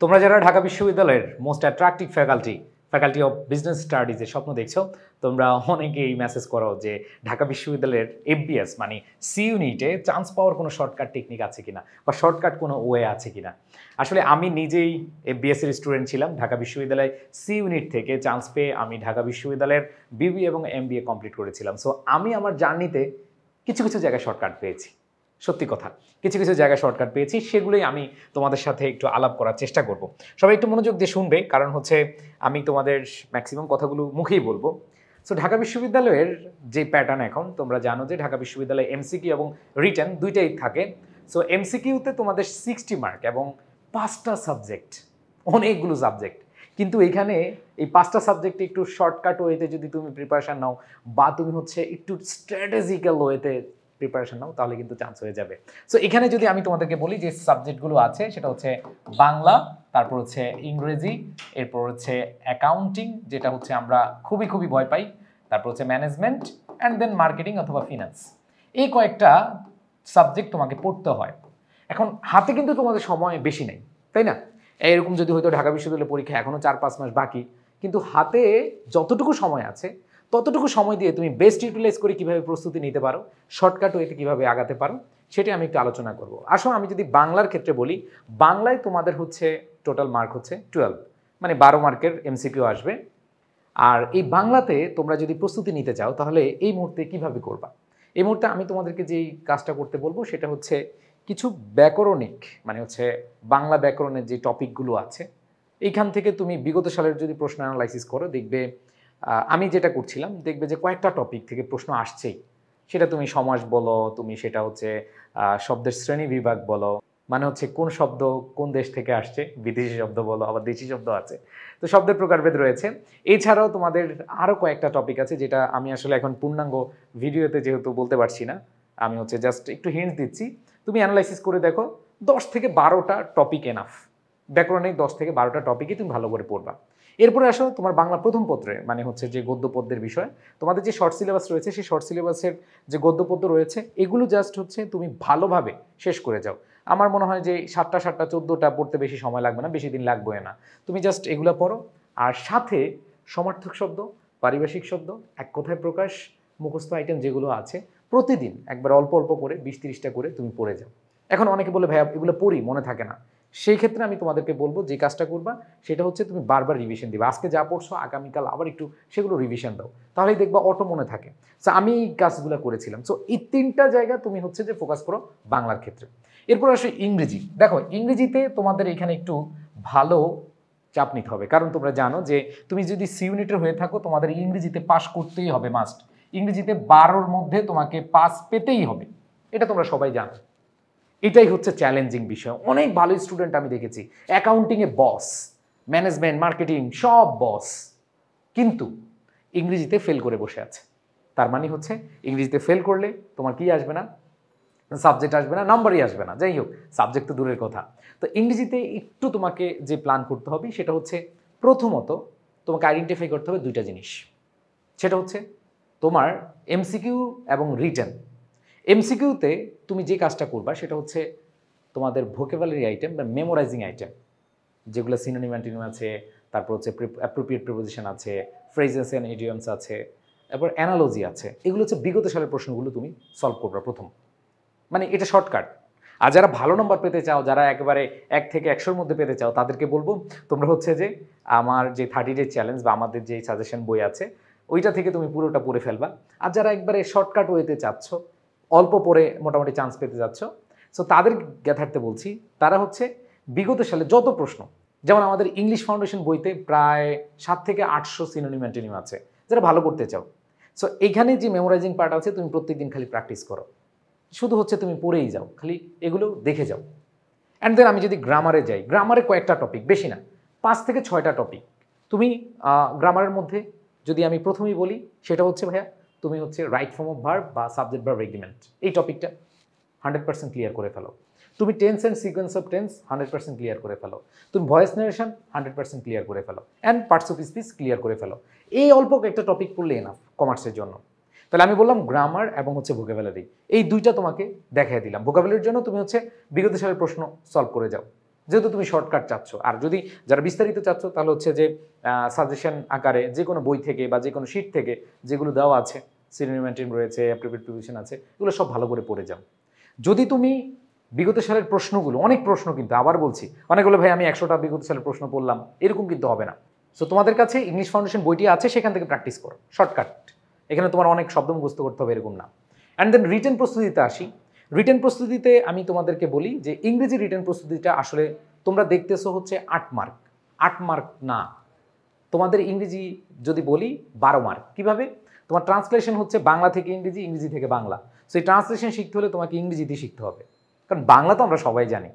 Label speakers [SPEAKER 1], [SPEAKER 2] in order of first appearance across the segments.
[SPEAKER 1] তোমরা যারা ঢাকা বিশ্ববিদ্যালয়ের most attractive faculty of business স্টাডিজের স্বপ্ন দেখছো, তোমরা অনেকেই মেসেজ করো যে ঢাকা বিশ্ববিদ্যালয়ের এফবিএস মানে সি ইউনিটে চান্স পাওয়ার কোনো শর্টকাট টেকনিক আছে কিনা বা শর্টকাট কোনো ওয়ে আছে কিনা। আসলে আমি নিজেই এফবিএস এর স্টুডেন্ট ছিলাম। ঢাকা বিশ্ববিদ্যালয় সি ইউনিট থেকে চান্স পেয়ে আমি ঢাকা বিশ্ববিদ্যালয়ের বিবি এবং এমবিএ কমপ্লিট করেছিলাম। সো আমি আমার জার্নিতে কিছু কিছু জায়গায় শর্টকাট পেয়েছি। সত্যি কথা, কিছু কিছু জায়গায় শর্টকাট পেয়েছি, সেগুলোই আমি তোমাদের সাথে একটু আলাপ করার চেষ্টা করব। সবাই একটু মনোযোগ দিয়ে শুনবে, কারণ হচ্ছে আমি তোমাদের ম্যাক্সিমাম কথাগুলো মুখেই বলবো। সো ঢাকা বিশ্ববিদ্যালয়ের যে প্যাটার্ন, এখন তোমরা জানো যে ঢাকা বিশ্ববিদ্যালয়ে এমসিকিউ এবং রিটেন দুইটাই থাকে। সো এমসিকিউতে তোমাদের 60 মার্ক এবং 5টা সাবজেক্ট, অনেকগুলো সাবজেক্ট। কিন্তু এখানে এই 5টা সাবজেক্টে একটু শর্টকাট ওয়েতে যদি তুমি প্রিপারেশান নাও বা তুমি হচ্ছে একটু স্ট্র্যাটেজিক্যাল ওয়েতে প্রিপারেশন নাও, তাহলে কিন্তু চান্স হয়ে যাবে। সো এখানে যদি আমি তোমাদেরকে বলি যে সাবজেক্টগুলো আছে, সেটা হচ্ছে বাংলা, তারপর হচ্ছে ইংরেজি, এরপর হচ্ছে অ্যাকাউন্টিং, যেটা হচ্ছে আমরা খুবই খুবই ভয় পাই, তারপর হচ্ছে ম্যানেজমেন্ট, অ্যান্ড দেন মার্কেটিং অথবা ফিনান্স। এই কয়েকটা সাবজেক্ট তোমাকে পড়তে হয়। এখন হাতে কিন্তু তোমাদের সময় বেশি নেই, তাই না? এরকম যদি হয়তো ঢাকা বিশ্ববিদ্যালয়ের পরীক্ষা এখনও 4-5 মাস বাকি, কিন্তু হাতে যতটুকু সময় আছে ততটুকু সময় দিয়ে তুমি বেস্ট ইউটিলাইজ করে কীভাবে প্রস্তুতি নিতে পারো, শর্টকাট ওয়েতে কীভাবে আগাতে পারো, সেটা আমি একটু আলোচনা করব। আসো আমি যদি বাংলার ক্ষেত্রে বলি, বাংলায় তোমাদের হচ্ছে টোটাল মার্ক হচ্ছে 12, মানে 12 মার্কের এমসিকিউ আসবে। আর এই বাংলাতে তোমরা যদি প্রস্তুতি নিতে চাও, তাহলে এই মুহূর্তে কিভাবে করবা? এই মুহূর্তে আমি তোমাদেরকে যেই কাজটা করতে বলবো সেটা হচ্ছে কিছু ব্যাকরণিক, মানে হচ্ছে বাংলা ব্যাকরণের যে টপিকগুলো আছে, এইখান থেকে তুমি বিগত সালের যদি প্রশ্ন অ্যানালাইসিস করো, দেখবে আমি যেটা করছিলাম, দেখবে যে কয়েকটা টপিক থেকে প্রশ্ন আসছেই। সেটা তুমি সমাস বলো, তুমি সেটা হচ্ছে শব্দের শ্রেণী বিভাগ বলো, মানে হচ্ছে কোন শব্দ কোন দেশ থেকে আসছে, বিদেশি শব্দ বলো, আবার দেশি শব্দ আছে, তো শব্দের প্রকারভেদ রয়েছে। এছাড়াও তোমাদের আরও কয়েকটা টপিক আছে, যেটা আমি আসলে এখন পূর্ণাঙ্গ ভিডিওতে যেহেতু বলতে পারছি না, আমি হচ্ছে জাস্ট একটু হিন্টস দিচ্ছি। তুমি অ্যানালাইসিস করে দেখো, 10 থেকে 12টা টপিক এনাফ। ব্যাকরণিক 10 থেকে 12টা টপিকই তুমি ভালো করে পড়বা। এরপরে আসো তোমার বাংলা প্রথম পত্রে, মানে হচ্ছে যে গদ্য পদ্যের বিষয়, তোমাদের যে শর্ট সিলেবাস রয়েছে, সেই শর্ট সিলেবাসের যে গদ্য পদ্য রয়েছে, এগুলো জাস্ট হচ্ছে তুমি ভালোভাবে শেষ করে যাও। আমার মনে হয় যে 7টা 14টা পড়তে বেশি সময় লাগবে না, বেশি দিন লাগবে না। তুমি জাস্ট এগুলো পড়ো, আর সাথে সমার্থক শব্দ, পারিভাষিক শব্দ, এক কথায় প্রকাশ, মুখস্থ আইটেম যেগুলো আছে, প্রতিদিন একবার অল্প অল্প করে 20-30টা করে তুমি পড়ে যাও। এখন অনেকে বলে ভাইয়া এগুলো পড়ি, মনে থাকে না। সেই ক্ষেত্রে আমি তোমাদেরকে বলবো যে কাজটা করবা সেটা হচ্ছে তুমি বারবার রিভিশন দিবা। আজকে যা পড়ছো আগামীকাল আবার একটু সেগুলো রিভিশন দাও, তাহলেই দেখবা অটো মনে থাকে। সো আমি এই কাজগুলো করেছিলাম। সো এই 3টা জায়গা তুমি হচ্ছে যে ফোকাস করো বাংলার ক্ষেত্রে। এরপর আসে ইংরেজি। দেখো, ইংরেজিতে তোমাদের এখানে একটু ভালো চাপ নিতে হবে, কারণ তোমরা জানো যে তুমি যদি সি ইউনিটের হয়ে থাকো, তোমাদের ইংরেজিতে পাস করতেই হবে, মাস্ট। ইংরেজিতে 12-র মধ্যে তোমাকে পাস পেতেই হবে, এটা তোমরা সবাই জানো। এটাই হচ্ছে চ্যালেঞ্জিং বিষয়। অনেক ভালো স্টুডেন্ট আমি দেখেছি, অ্যাকাউন্টিংয়ে বস, ম্যানেজমেন্ট, মার্কেটিং সব বস, কিন্তু ইংরেজিতে ফেল করে বসে আছে। তার মানে হচ্ছে ইংরেজিতে ফেল করলে তোমার কি আসবে না, সাবজেক্ট আসবে না, নাম্বারই আসবে না। যাই হোক, সাবজেক্ট তো দূরের কথা। তো ইংরেজিতে একটু তোমাকে যে প্ল্যান করতে হবে সেটা হচ্ছে, প্রথমত তোমাকে আইডেন্টিফাই করতে হবে 2টা জিনিস। সেটা হচ্ছে তোমার এমসিকিউ এবং রিটেন। এমসিকিউতে তুমি যে কাজটা করবা সেটা হচ্ছে তোমাদের ভোকাবুলারি আইটেম বা মেমোরাইজিং আইটেম, যেগুলো সিনোনিম অ্যান্টোনিম আছে, তারপর হচ্ছে অ্যাপ্রোপ্রিয়েট প্রিপোজিশন আছে, ফ্রেজেস অ্যান্ড ইডিয়মস আছে, এরপর অ্যানালজি আছে। এগুলো হচ্ছে বিগত সালের প্রশ্নগুলো তুমি সলভ করবা প্রথম, মানে এটা শর্টকাট। আর যারা ভালো নম্বর পেতে চাও, যারা একেবারে 1 থেকে 100-র মধ্যে পেতে চাও, তাদেরকে বলবো তোমরা হচ্ছে যে আমার যে 30 ডে চ্যালেঞ্জ বা আমাদের যে সাজেশন বই আছে, ওইটা থেকে তুমি পুরোটা পড়ে ফেলবা। আর যারা একবারে শর্টকাট ওয়েতে চাচ্ছ, অল্প পড়ে মোটামুটি চান্স পেতে যাচ্ছ, সো তাদের জ্ঞাতার্থে বলছি, তারা হচ্ছে বিগত সালে যত প্রশ্ন, যেমন আমাদের ইংলিশ ফাউন্ডেশন বইতে প্রায় 700 থেকে 800 সিনোনিম অ্যান্টোনিম আছে, যারা ভালো করতে চাও। সো এইখানে যে মেমোরাইজিং পার্ট আছে, তুমি প্রত্যেকদিন খালি প্র্যাকটিস করো, শুধু হচ্ছে তুমি পড়েই যাও, খালি এগুলো দেখে যাও। অ্যান্ড দেন আমি যদি গ্রামারে যাই, গ্রামারে কয়েকটা টপিক, বেশি না, 5 থেকে 6টা টপিক। তুমি গ্রামারের মধ্যে যদি আমি প্রথমেই বলি, সেটা হচ্ছে ভাইয়া তুমি হচ্ছে রাইট ফর্ম অফ ভার্ব বা সাবজেক্ট ভার্ব এগ্রিমেন্ট, এই টপিকটা 100% ক্লিয়ার করে ফেলো। তুমি tense and sequence of tense 100% clear করে ফেলো। তুমি ভয়েস নারেশন 100% ক্লিয়ার করে ফেলো, and parts of speech clear করে ফেলো। এই অল্প একটা টপিক পড়লে এনাফ কমার্সের জন্য। তাহলে আমি বললাম গ্রামার এবং হচ্ছে ভোকাবুলারি, এই 2টা তোমাকে দেখাই দিলাম। ভোকাবুলারির জন্য তুমি হচ্ছে বিগত সালের প্রশ্ন সলভ করে যাও, যেহেতু তুমি শর্টকাট চাচ্ছ। আর যদি যারা বিস্তারিত চাচ্ছ তাহলে হচ্ছে যে সাজেশন আকারে যে কোনো বই থেকে বা যে কোনো শিট থেকে যেগুলো দেওয়া আছে, সিনোনিম রয়েছে, অ্যাপ্রোপ্রিয়েট প্রিপোজিশন আছে, এগুলো সব ভালো করে পড়ে যাও। যদি তুমি বিগত সালের প্রশ্নগুলো, অনেক প্রশ্ন কিন্তু আবার বলছি, অনেকগুলো ভাই আমি 100টা বিগত সালের প্রশ্ন পড়লাম, এরকম কিন্তু হবে না। সো তোমাদের কাছে ইংলিশ ফাউন্ডেশন বইটি আছে, সেখান থেকে প্র্যাকটিস করো, শর্টকাট। এখানে তোমার অনেক শব্দ মুখস্থ করতে হবে এরকম না। অ্যান্ড দেন রিটেন প্রস্তুতিতে আসি। রিটেন প্রস্তুতিতে আমি তোমাদেরকে বলি যে ইংরেজি রিটেন প্রস্তুতিটা আসলে তোমরা দেখতেছো হচ্ছে 8 মার্ক। 8 মার্ক না, তোমাদের ইংরেজি যদি বলি 12 মার্ক। কিভাবে? তোমার ট্রান্সলেশন হচ্ছে বাংলা থেকে ইংরেজি, ইংরেজি থেকে বাংলা। সো এই ট্রান্সলেশন শিখতে হলে তোমাকে ইংরেজিতে শিখতে হবে, কারণ বাংলা তো আমরা সবাই জানি,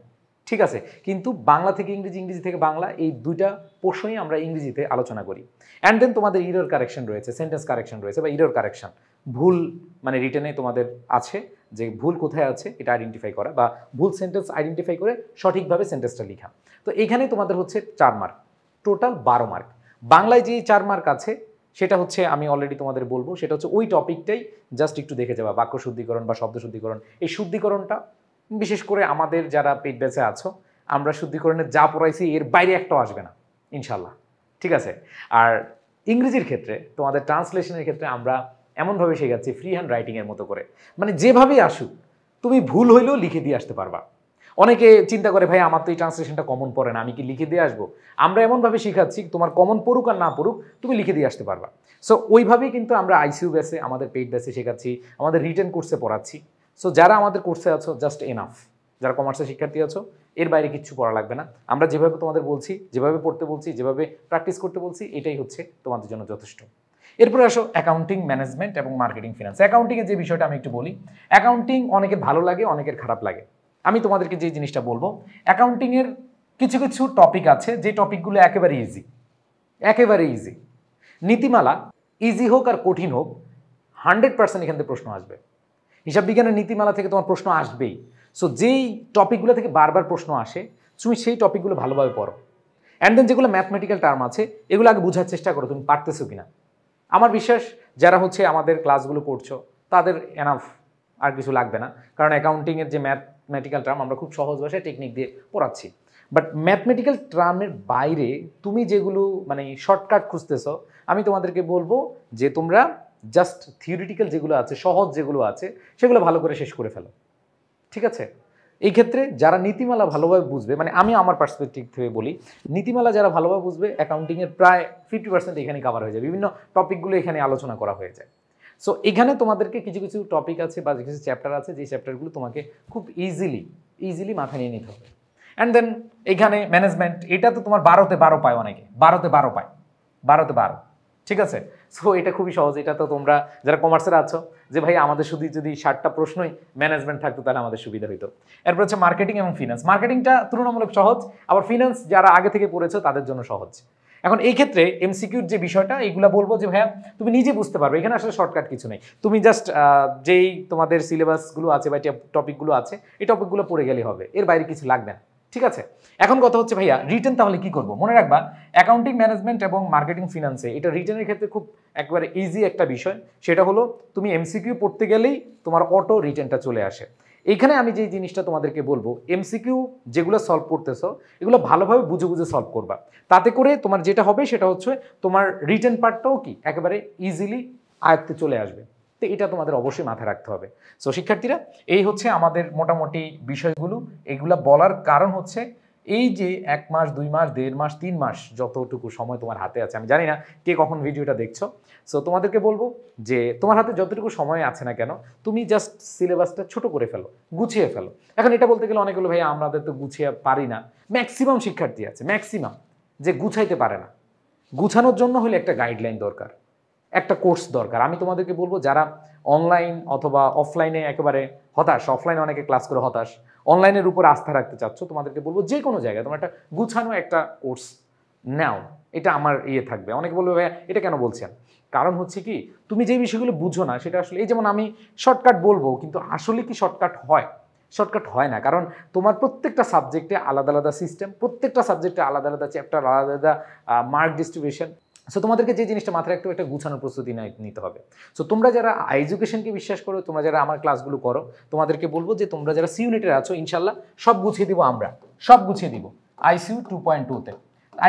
[SPEAKER 1] ঠিক আছে, কিন্তু বাংলা থেকে ইংরেজি, ইংরেজি থেকে বাংলা, এই দুইটা পোর্শনই আমরা ইংরেজিতে আলোচনা করি। অ্যান্ড দেন তোমাদের ইরর কারেকশন রয়েছে, সেন্টেন্স কারেকশন রয়েছে বা ইরর কারেকশন, ভুল মানে রিটেনে তোমাদের আছে যে ভুল কোথায় আছে এটা আইডেন্টিফাই করা বা ভুল সেন্টেন্স আইডেন্টিফাই করে সঠিকভাবে সেন্টেন্সটা লেখা। তো এখানে তোমাদের হচ্ছে 4 মার্ক, টোটাল 12 মার্ক। বাংলায় যে 4 মার্ক আছে সেটা হচ্ছে আমি অলরেডি তোমাদের বলবো, সেটা হচ্ছে ওই টপিকটাই জাস্ট একটু দেখে যাবা, বাক্য শুদ্ধিকরণ বা শব্দ শুদ্ধিকরণ। এই শুদ্ধিকরণটা বিশেষ করে আমাদের যারা পেইড ব্যাচে আছো, আমরা শুদ্ধিকরণের যা পড়াইছি এর বাইরে একটাও আসবে না ইনশাল্লাহ, ঠিক আছে। আর ইংরেজির ক্ষেত্রে তোমাদের ট্রান্সলেশনের ক্ষেত্রে আমরা এমনভাবে শেখাচ্ছি ফ্রি হ্যান্ড রাইটিংয়ের মতো করে, মানে যেভাবেই আসুক তুমি ভুল হইলেও লিখে দিয়ে আসতে পারবা। অনেকে চিন্তা করে ভাই আমার তো এই ট্রান্সলেশনটা কমন পড়ে না, আমি কি লিখে দিয়ে আসবো? আমরা এমনভাবে শিখাচ্ছি তোমার কমন পড়ুক আর না পড়ুক তুমি লিখে দিয়ে আসতে পারবা। সো ওইভাবেই কিন্তু আমরা আইসিইউ ব্যাচে, আমাদের পেইড ব্যাচে শেখাচ্ছি, আমাদের রিটেন কোর্সে পড়াচ্ছি। সো যারা আমাদের কোর্সে আছো জাস্ট এনাফ, যারা কমার্সের শিক্ষার্থী আছো এর বাইরে কিচ্ছু পড়া লাগবে না। আমরা যেভাবে তোমাদের বলছি, যেভাবে পড়তে বলছি, যেভাবে প্র্যাকটিস করতে বলছি, এটাই হচ্ছে তোমাদের জন্য যথেষ্ট। এরপরে আসো অ্যাকাউন্টিং, ম্যানেজমেন্ট এবং মার্কেটিং ফিনান্স। অ্যাকাউন্টিংয়ের যে বিষয়টা আমি একটু বলি, অ্যাকাউন্টিং অনেকের ভালো লাগে, অনেকের খারাপ লাগে। আমি তোমাদেরকে যে জিনিসটা বলবো, অ্যাকাউন্টিংয়ের কিছু কিছু টপিক আছে যে টপিকগুলো একেবারে ইজি, একেবারে ইজি। নীতিমালা ইজি হোক আর কঠিন হোক 100% এখান থেকে প্রশ্ন আসবে। হিসাব বিজ্ঞানের নীতিমালা থেকে তোমার প্রশ্ন আসবেই। সো যেই টপিকগুলো থেকে বারবার প্রশ্ন আসে তুমি সেই টপিকগুলো ভালোভাবে পড়ো। অ্যান্ড দেন যেগুলো ম্যাথমেটিক্যাল টার্ম আছে এগুলো আগে বোঝার চেষ্টা করো তুমি পারতেছো কিনা। আমার বিশ্বাস যারা হচ্ছে আমাদের ক্লাসগুলো করছো তাদের এনাফ, আর কিছু লাগবে না, কারণ অ্যাকাউন্টিংয়ের যে ম্যাথমেটিক্যাল টার্ম আমরা খুব সহজ ভাষায় টেকনিক দিয়ে পড়াচ্ছি। বাট ম্যাথমেটিক্যাল টার্মের বাইরে তুমি যেগুলো মানে শর্টকাট খুঁজতেছো, আমি তোমাদেরকে বলবো যে তোমরা জাস্ট থিওরিটিক্যাল যেগুলো আছে, সহজ যেগুলো আছে সেগুলো ভালো করে শেষ করে ফেলো, ঠিক আছে। এই ক্ষেত্রে যারা নীতিমালা ভালোভাবে বুঝবে, মানে আমি আমার পার্সপেক্টিভ থেকে বলি, নীতিমালা যারা ভালোভাবে বুঝবে অ্যাকাউন্টিংয়ের প্রায় 50% এখানে কভার হয়ে যায়, বিভিন্ন টপিকগুলো এখানে আলোচনা করা হয়ে যায়। সো এখানে তোমাদেরকে কিছু কিছু টপিক আছে বা কিছু চ্যাপ্টার আছে যে চ্যাপ্টারগুলো তোমাকে খুব ইজিলি মাথায় নিয়ে নিতে হবে। অ্যান্ড দেন এখানে ম্যানেজমেন্ট, এটা তো তোমার 12তে 12 পায়, অনেকে 12তে 12 পায়, 12তে 12, ঠিক আছে। সো এটা খুবই সহজ, এটা তো তোমরা যারা কমার্সের আছো যে ভাই আমাদের শুধু যদি 60টা প্রশ্নই ম্যানেজমেন্ট থাকতো তাহলে আমাদের সুবিধা হইতো। এরপর হচ্ছে মার্কেটিং এবং ফিনান্স। মার্কেটিংটা তুলনামূলক সহজ, আবার ফিনান্স যারা আগে থেকে পড়েছো তাদের জন্য সহজ। এখন এই ক্ষেত্রে এমসিকিউর যে বিষয়টা এইগুলা বলবো যে ভাইয়া তুমি নিজে বুঝতে পারবে, এখানে আসলে শর্টকাট কিছু নেই, তুমি জাস্ট যেই তোমাদের সিলেবাসগুলো আছে বা টপিকগুলো আছে এই টপিকগুলো পড়ে গেলে হবে, এর বাইরে কিছু লাগবে না, ঠিক আছে। এখন কথা হচ্ছে ভাইয়া রিটেন তাহলে কি করবো? মনে রাখবা অ্যাকাউন্টিং, ম্যানেজমেন্ট এবং মার্কেটিং ফিনান্সে এটা রিটেনের ক্ষেত্রে খুব একবারে ইজি একটা বিষয়, সেটা হলো তুমি এমসিকিউ পড়তে গেলেই তোমার অটো রিটেনটা চলে আসে। এইখানে আমি যে জিনিসটা তোমাদেরকে বলবো, এমসিকিউ যেগুলো সলভ করতেছো এগুলো ভালোভাবে বুঝে বুঝে সলভ করবা, তাতে করে তোমার যেটা হবে সেটা হচ্ছে তোমার রিটেন পার্টটাও কি একেবারে ইজিলি আয়ত্তে চলে আসবে। তো এটা তোমাদের অবশ্যই মাথায় রাখতে হবে। সো শিক্ষার্থীরা, এই হচ্ছে আমাদের মোটামুটি বিষয়গুলো। এগুলা বলার কারণ হচ্ছে এই যে 1 মাস 2 মাস 1.5 মাস 3 মাস যতটুকু সময় তোমার হাতে আছে, আমি জানি না কে কখন ভিডিওটা দেখছো, সো তোমাদেরকে বলবো যে তোমার হাতে যতটুকু সময় আছে না কেন তুমি জাস্ট সিলেবাসটা ছোট করে ফেলো, গুছিয়ে ফেলো। এখন এটা বলতে গেলে অনেকগুলো ভাই আমাদের তো গুছিয়ে পারি না, ম্যাক্সিমাম শিক্ষার্থী আছে ম্যাক্সিমাম যে গুছাইতে পারে না। গুছানোর জন্য হলে একটা গাইডলাইন দরকার, একটা কোর্স দরকার। আমি তোমাদেরকে বলবো যারা অনলাইন অথবা অফলাইনে একেবারে হতাশ, অফলাইনে অনেকে ক্লাস করে হতাশ, অনলাইনের উপর আস্থা রাখতে চাচ্ছ, তোমাদেরকে বলবো যে কোনো জায়গায় তোমার একটা গুছানো একটা কোর্স নাও, এটা আমার ইয়ে থাকবে। অনেকে বলবে ভাইয়া এটা কেন বলছেন? কারণ হচ্ছে কি তুমি যে বিষয়গুলো বুঝো না সেটা আসলে, এই যেমন আমি শর্টকাট বলবো কিন্তু আসলে কি শর্টকাট হয়? শর্টকাট হয় না, কারণ তোমার প্রত্যেকটা সাবজেক্টে আলাদা আলাদা সিস্টেম, প্রত্যেকটা সাবজেক্টে আলাদা আলাদা চ্যাপ্টার, আলাদা আলাদা মার্ক ডিস্ট্রিবিউশন, সো তোমাদেরকে যে জিনিসটা মাথায় রাখতে হবে, একটা গুছানোর প্রস্তুতি নিতে হবে। সো তোমরা যারা এডুকেশনকে বিশ্বাস করো, তোমরা যারা আমার ক্লাসগুলো করো, তোমাদেরকে বলবো যে তোমরা যারা সি ইউনিটের আছো, ইনশাল্লাহ সব গুছিয়ে দিব, আমরা সব গুছিয়ে দিব ICU 2.2-তে।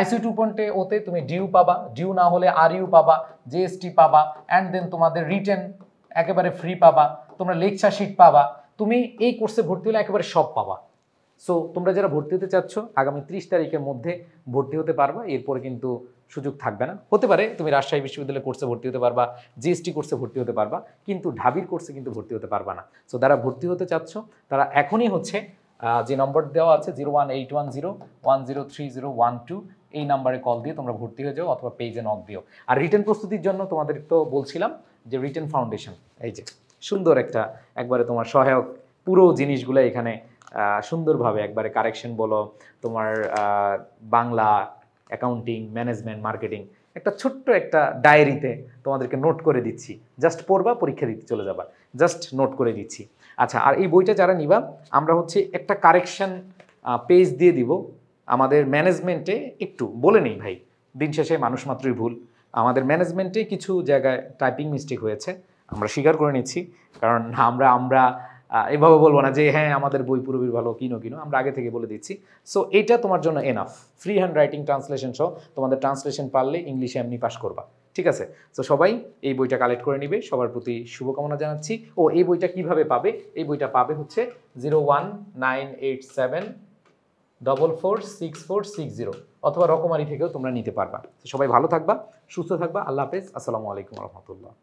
[SPEAKER 1] ICU 2.0-তে তুমি ডিউ পাবা, ডিউ না হলে RU পাবা, JST পাবা, অ্যান্ড দেন তোমাদের রিটেন একেবারে ফ্রি পাবা, তোমরা লেকচার শিট পাবা, তুমি এই কোর্সে ভর্তি হলে একেবারে সব পাবা। সো তোমরা যারা ভর্তি হতে চাচ্ছ, আগামী 30 তারিখের মধ্যে ভর্তি হতে পারবা, এরপরে কিন্তু সুযোগ থাকবে না। হতে পারে তুমি রাজশাহী বিশ্ববিদ্যালয়ের কোর্সে ভর্তি হতে পারবা, GST কোর্সে ভর্তি হতে পারবা, কিন্তু ঢাবির কোর্সে কিন্তু ভর্তি হতে পারবা না। সো যারা ভর্তি হতে চাচ্ছ তারা এখনই হচ্ছে যে নম্বর দেওয়া আছে 01810103012, এই নাম্বারে কল দিয়ে তোমরা ভর্তি হয়ে যাও অথবা পেজে নক দিও। আর রিটেন প্রস্তুতির জন্য তোমাদের তো বলছিলাম যে রিটেন ফাউন্ডেশন, এই যে সুন্দর একটা একবারে তোমার সহায়ক পুরো জিনিসগুলো এখানে সুন্দরভাবে একবারে কারেকশন বলো, তোমার বাংলা, অ্যাকাউন্টিং, ম্যানেজমেন্ট, মার্কেটিং, একটা ছোট্ট একটা ডায়েরিতে তোমাদেরকে নোট করে দিচ্ছি, জাস্ট পড়বা, পরীক্ষা দিতে চলে যাবা, জাস্ট নোট করে দিচ্ছি। আচ্ছা, আর এই বইটা যারা নিবা, আমরা হচ্ছে একটা কারেকশন পেজ দিয়ে দিব আমাদের ম্যানেজমেন্টে। একটু বলে নেই ভাই, দিন শেষে মানুষ মাত্রই ভুল, আমাদের ম্যানেজমেন্টে কিছু জায়গায় টাইপিং মিস্টেক হয়েছে, আমরা স্বীকার করে নিচ্ছি। কারণ আমরা এভাবে বলবো না যে হ্যাঁ আমাদের বই পুরোপুরি ভালো, কিনো, আমরা আগে থেকে বলে দিচ্ছি। সো এইটা তোমার জন্য enough, free hand writing translation সহ তোমাদের ট্রান্সলেশন পারলে ইংলিশে এমনি পাস করবা, ঠিক আছে? সো সবাই এই বইটা কালেক্ট করে নিবে, সবার প্রতি শুভকামনা জানাচ্ছি। ও এই বইটা কিভাবে পাবে? এই বইটা পাবে হচ্ছে 01987446460 অথবা রকমারি থেকেও তোমরা নিতে পারবা। সবাই ভালো থাকবা, সুস্থ থাকবা, আল্লাহ হাফেজ, আসসালামু আলাইকুম রহমতুল্লাহ।